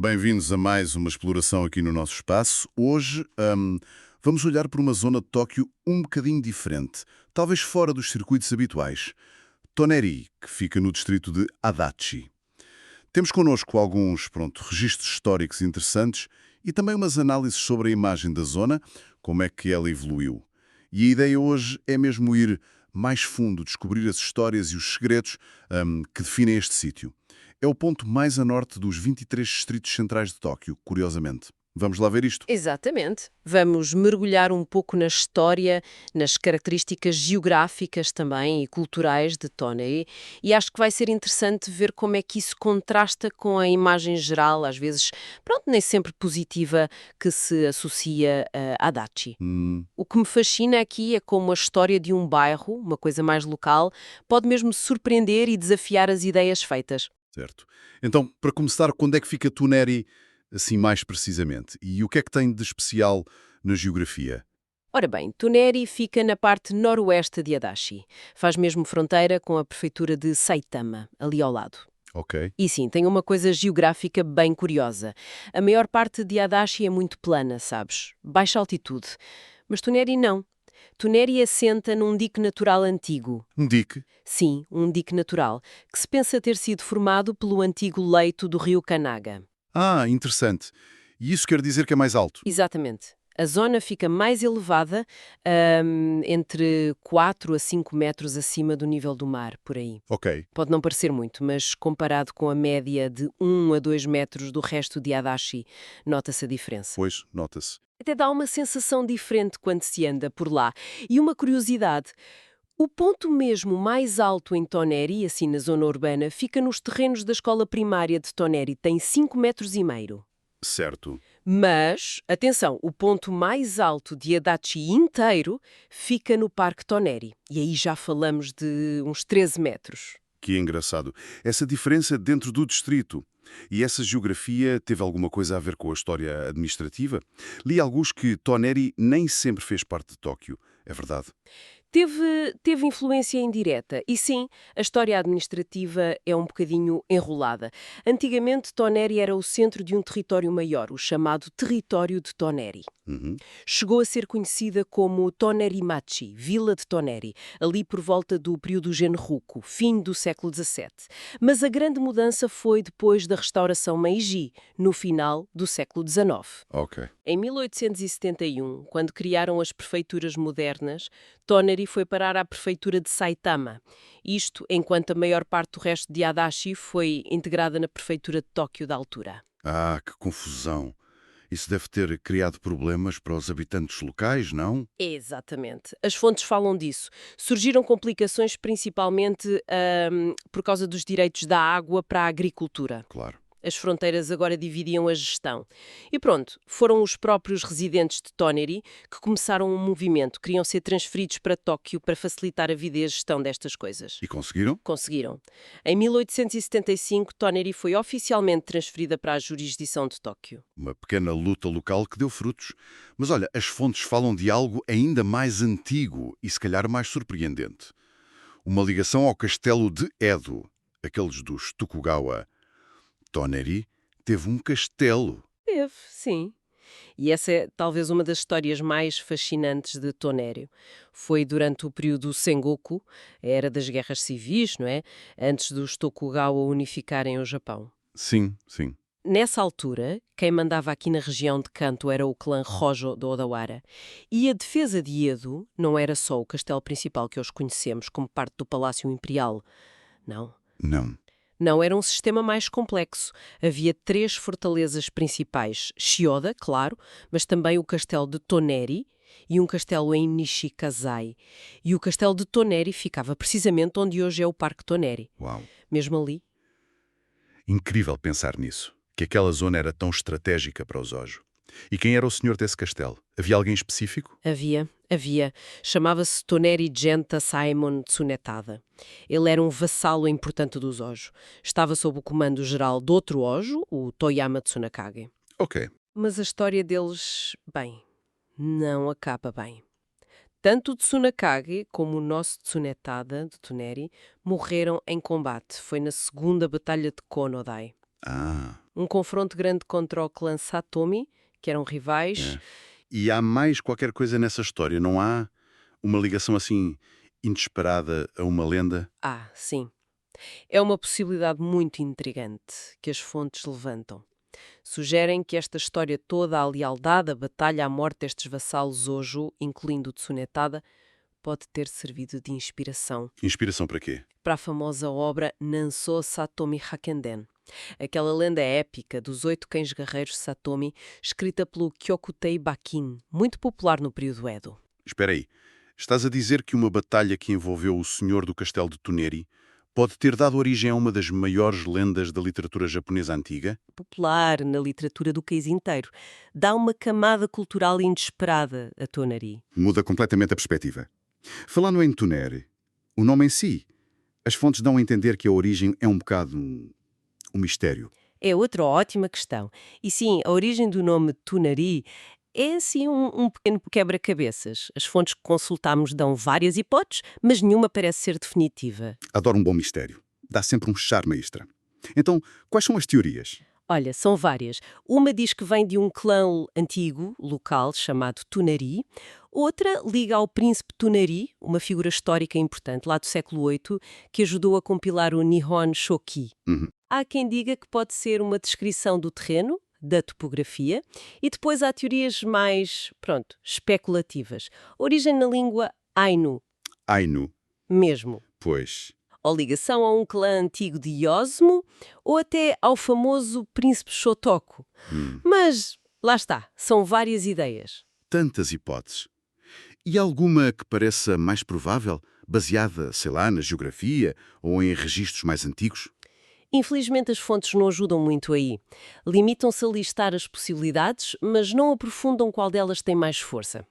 Bem-vindos a mais uma exploração aqui no nosso espaço. Hoje, vamos olhar por uma zona de Tóquio um bocadinho diferente, talvez fora dos circuitos habituais. Toneri, que fica no distrito de Adachi. Temos connosco alguns, registros históricos interessantes e também umas análises sobre a imagem da zona, como é que ela evoluiu. E a ideia hoje é mesmo ir mais fundo, descobrir as histórias e os segredos que definem este sítio. É o ponto mais a norte dos 23 distritos centrais de Tóquio, curiosamente. Vamos lá ver isto? Exatamente. Vamos mergulhar um pouco na história, nas características geográficas também e culturais de Tonei, e acho que vai ser interessante ver como é que isso contrasta com a imagem geral, às vezes, nem sempre positiva, que se associa a Adachi. O que me fascina aqui é como a história de um bairro, uma coisa mais local, pode mesmo surpreender e desafiar as ideias feitas. Certo. Então, para começar, quando é que fica Toneri, assim mais precisamente? E o que é que tem de especial na geografia? Ora bem, Toneri fica na parte noroeste de Adachi. Faz mesmo fronteira com a prefeitura de Saitama, ali ao lado. Ok. E sim, tem uma coisa geográfica bem curiosa. A maior parte de Adachi é muito plana, sabes? Baixa altitude. Mas Toneri não. Toneri assenta num dique natural antigo. Um dique? Sim, um dique natural, que se pensa ter sido formado pelo antigo leito do rio Kanaga. Ah, interessante. E isso quer dizer que é mais alto? Exatamente. A zona fica mais elevada, entre 4 a 5 metros acima do nível do mar, por aí. Ok. Pode não parecer muito, mas comparado com a média de 1 a 2 metros do resto de Adachi, nota-se a diferença. Pois, nota-se. Até dá uma sensação diferente quando se anda por lá. E uma curiosidade, o ponto mesmo mais alto em Toneri, assim na zona urbana, fica nos terrenos da escola primária de Toneri, tem 5,5 metros. Certo. Mas, atenção, o ponto mais alto de Adachi inteiro fica no Parque Toneri. E aí já falamos de uns 13 metros. Que engraçado. Essa diferença dentro do distrito. E essa geografia teve alguma coisa a ver com a história administrativa? Li alguns que Toneri nem sempre fez parte de Tóquio. É verdade? Teve influência indireta. E sim, a história administrativa é um bocadinho enrolada. Antigamente, Toneri era o centro de um território maior, o chamado Território de Toneri. Uhum. Chegou a ser conhecida como Tonerimachi, Vila de Toneri, ali por volta do período Genroku, fim do século XVII. Mas a grande mudança foi depois da restauração Meiji, no final do século XIX. Ok. Em 1871, quando criaram as prefeituras modernas, Toneri foi parar à prefeitura de Saitama. Isto enquanto a maior parte do resto de Adachi foi integrada na prefeitura de Tóquio da altura. Ah, que confusão. Isso deve ter criado problemas para os habitantes locais, não? Exatamente. As fontes falam disso. Surgiram complicações principalmente por causa dos direitos da água para a agricultura. Claro. As fronteiras agora dividiam a gestão. E pronto, foram os próprios residentes de Toneri que começaram um movimento. Queriam ser transferidos para Tóquio para facilitar a vida e a gestão destas coisas. E conseguiram? Conseguiram. Em 1875, Toneri foi oficialmente transferida para a jurisdição de Tóquio. Uma pequena luta local que deu frutos. Mas olha, as fontes falam de algo ainda mais antigo e se calhar mais surpreendente. Uma ligação ao castelo de Edo, aqueles dos Tokugawa. Toneri teve um castelo. Teve, sim. E essa é talvez uma das histórias mais fascinantes de Toneri. Foi durante o período Sengoku, a era das guerras civis, não é? Antes dos Tokugawa unificarem o Japão. Sim, sim. Nessa altura, quem mandava aqui na região de Kanto era o clã Hojo do Odawara. E a defesa de Edo não era só o castelo principal que hoje conhecemos como parte do Palácio Imperial. Não. Não. Não, era um sistema mais complexo. Havia 3 fortalezas principais. Shioda, claro, mas também o castelo de Toneri e um castelo em Nishikazai. E o castelo de Toneri ficava precisamente onde hoje é o Parque Toneri. Uau. Mesmo ali. Incrível pensar nisso. Que aquela zona era tão estratégica para os Ojo. E quem era o senhor desse castelo? Havia alguém específico? Havia. Chamava-se Toneri Genta Saemon Tsunetada. Ele era um vassalo importante dos Ojo. Estava sob o comando geral de outro Ojo, o Toyama Tsunakage. Ok. Mas a história deles, bem, não acaba bem. Tanto o Tsunakage como o nosso Tsunetada, de Toneri, morreram em combate. Foi na segunda batalha de Konodai. Ah, Um confronto grande contra o clã Satomi, que eram rivais. É. E há mais qualquer coisa nessa história, não há uma ligação assim inesperada a uma lenda? Ah, sim. É uma possibilidade muito intrigante que as fontes levantam. Sugerem que esta história toda, a lealdade, a batalha, a morte destes vassalos Hojo, incluindo o Tsunetada, pode ter servido de inspiração Inspiração para quê? para a famosa obra Nansou Satomi Hakenden, aquela lenda épica dos 8 cães guerreiros Satomi, escrita pelo Kyokutei Bakin, muito popular no período Edo. Espera aí, estás a dizer que uma batalha que envolveu o senhor do castelo de Toneri pode ter dado origem a uma das maiores lendas da literatura japonesa antiga? Popular na literatura do país inteiro, dá uma camada cultural inesperada a Tonari. Muda completamente a perspectiva. Falando em Toneri, o nome em si, as fontes dão a entender que a origem é um bocado um mistério. É outra ótima questão. E sim, a origem do nome Tunari é assim um pequeno quebra-cabeças. As fontes que consultámos dão várias hipóteses, mas nenhuma parece ser definitiva. Adoro um bom mistério. Dá sempre um charme extra. Então, quais são as teorias? Olha, são várias. Uma diz que vem de um clã antigo, local, chamado Tunari. Outra liga ao príncipe Tunari, uma figura histórica importante lá do século VIII, que ajudou a compilar o Nihon Shoki. Uhum. Há quem diga que pode ser uma descrição do terreno, da topografia, e depois há teorias mais, especulativas. Origem na língua Ainu, Ainu, mesmo. pois. Ou ligação a um clã antigo de Iosmo, ou até ao famoso príncipe Shotoku. Mas, lá está, são várias ideias. Tantas hipóteses. E alguma que pareça mais provável, baseada, sei lá, na geografia ou em registros mais antigos? Infelizmente as fontes não ajudam muito aí. Limitam-se a listar as possibilidades, mas não aprofundam qual delas tem mais força.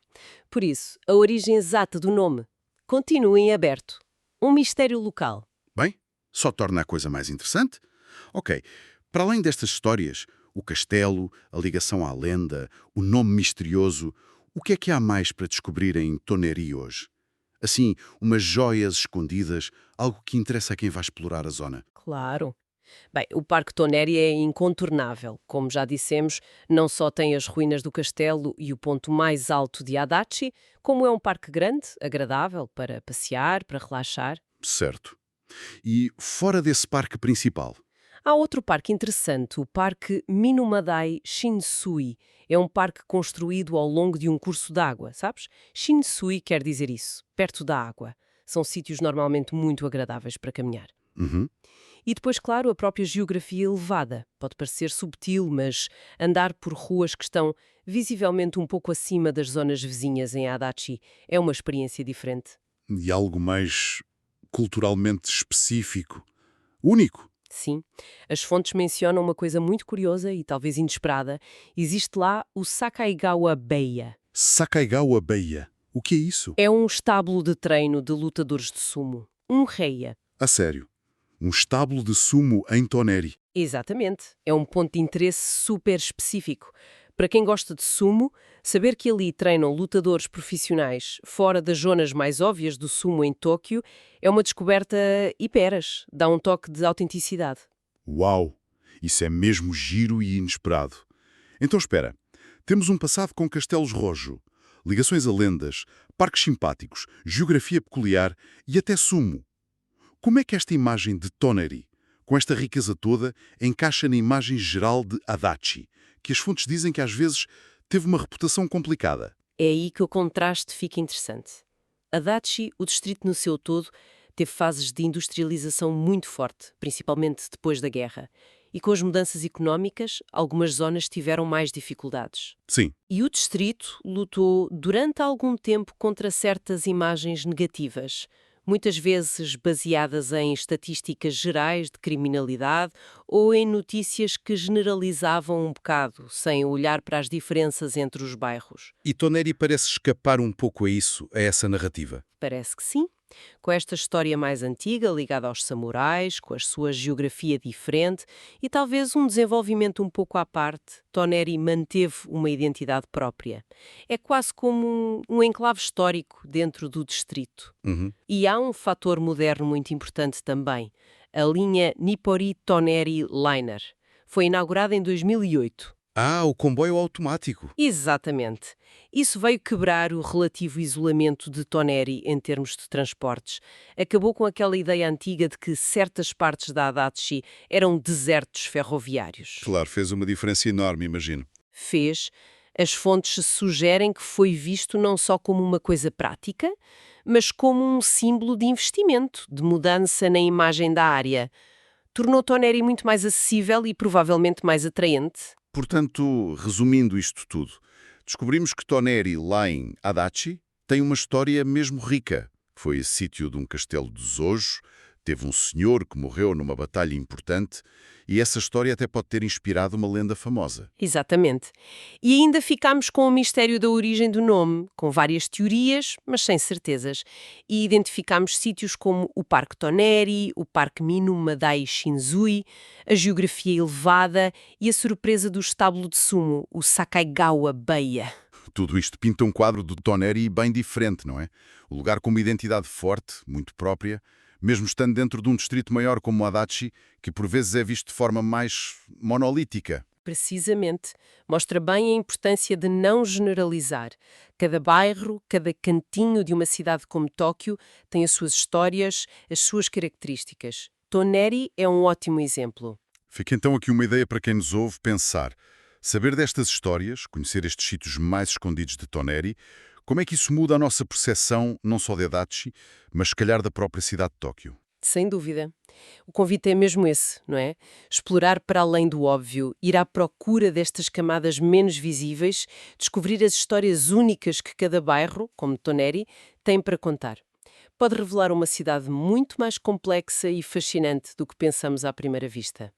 Por isso, a origem exata do nome continua em aberto. Um mistério local. Bem, só torna a coisa mais interessante. Ok, para além destas histórias, o castelo, a ligação à lenda, o nome misterioso, o que é que há mais para descobrir em Toneri hoje? Assim, umas joias escondidas, algo que interessa a quem vai explorar a zona. Claro. Bem, o Parque Toneri é incontornável. Como já dissemos, não só tem as ruínas do castelo e o ponto mais alto de Adachi, como é um parque grande, agradável para passear, para relaxar. Certo. E fora desse parque principal? Há outro parque interessante, o Parque Minumadai Shinsui. É um parque construído ao longo de um curso d'água, sabes? Shinsui quer dizer isso, perto da água. São sítios normalmente muito agradáveis para caminhar. Uhum. E depois, claro, a própria geografia elevada. Pode parecer subtil, mas andar por ruas que estão visivelmente um pouco acima das zonas vizinhas em Adachi é uma experiência diferente. E algo mais culturalmente específico, único. Sim, as fontes mencionam uma coisa muito curiosa e talvez inesperada. Existe lá o Sakaigawa Beia. Sakaigawa Beia. O que é isso? É um estábulo de treino de lutadores de sumo. Um reia. A sério. Um estábulo de sumo em Toneri. Exatamente. É um ponto de interesse super específico. Para quem gosta de sumo, saber que ali treinam lutadores profissionais fora das zonas mais óbvias do sumo em Tóquio é uma descoberta hiperas, dá um toque de autenticidade. Uau! Isso é mesmo giro e inesperado. Então espera, temos um passado com castelos rojo, ligações a lendas, parques simpáticos, geografia peculiar e até sumo. Como é que esta imagem de Toneri, com esta riqueza toda, encaixa na imagem geral de Adachi, que as fontes dizem que às vezes teve uma reputação complicada? É aí que o contraste fica interessante. Adachi, o distrito no seu todo, teve fases de industrialização muito forte, principalmente depois da guerra. E com as mudanças económicas, algumas zonas tiveram mais dificuldades. Sim. E o distrito lutou durante algum tempo contra certas imagens negativas, muitas vezes baseadas em estatísticas gerais de criminalidade ou em notícias que generalizavam um bocado, sem olhar para as diferenças entre os bairros. E Toneri parece escapar um pouco a isso, a essa narrativa. Parece que sim. Com esta história mais antiga, ligada aos samurais, com a sua geografia diferente e talvez um desenvolvimento um pouco à parte, Toneri manteve uma identidade própria. É quase como um enclave histórico dentro do distrito. Uhum. E há um fator moderno muito importante também, a linha Nippori Toneri Liner. Foi inaugurada em 2008. Ah, o comboio automático. Exatamente. Isso veio quebrar o relativo isolamento de Toneri em termos de transportes. Acabou com aquela ideia antiga de que certas partes da Adachi eram desertos ferroviários. Claro, fez uma diferença enorme, imagino. Fez. As fontes sugerem que foi visto não só como uma coisa prática, mas como um símbolo de investimento, de mudança na imagem da área. Tornou Toneri muito mais acessível e provavelmente mais atraente. Portanto, resumindo isto tudo, descobrimos que Toneri, lá em Adachi, tem uma história mesmo rica. Foi sítio de um castelo de Zojo, teve um senhor que morreu numa batalha importante e essa história até pode ter inspirado uma lenda famosa. Exatamente. E ainda ficámos com o mistério da origem do nome, com várias teorias, mas sem certezas. E identificámos sítios como o Parque Toneri, o Parque Minu Madai Shinzui, a geografia elevada e a surpresa do estábulo de sumo, o Sakaigawa Beiya. Tudo isto pinta um quadro do Toneri bem diferente, não é? O lugar com uma identidade forte, muito própria, mesmo estando dentro de um distrito maior como Adachi, que por vezes é visto de forma mais monolítica. Precisamente. Mostra bem a importância de não generalizar. Cada bairro, cada cantinho de uma cidade como Tóquio tem as suas histórias, as suas características. Toneri é um ótimo exemplo. Fica então aqui uma ideia para quem nos ouve pensar. Saber destas histórias, conhecer estes sítios mais escondidos de Toneri, como é que isso muda a nossa percepção, não só de Adachi, mas se calhar da própria cidade de Tóquio? Sem dúvida. O convite é mesmo esse, não é? Explorar para além do óbvio, ir à procura destas camadas menos visíveis, descobrir as histórias únicas que cada bairro, como Toneri, tem para contar. Pode revelar uma cidade muito mais complexa e fascinante do que pensamos à primeira vista.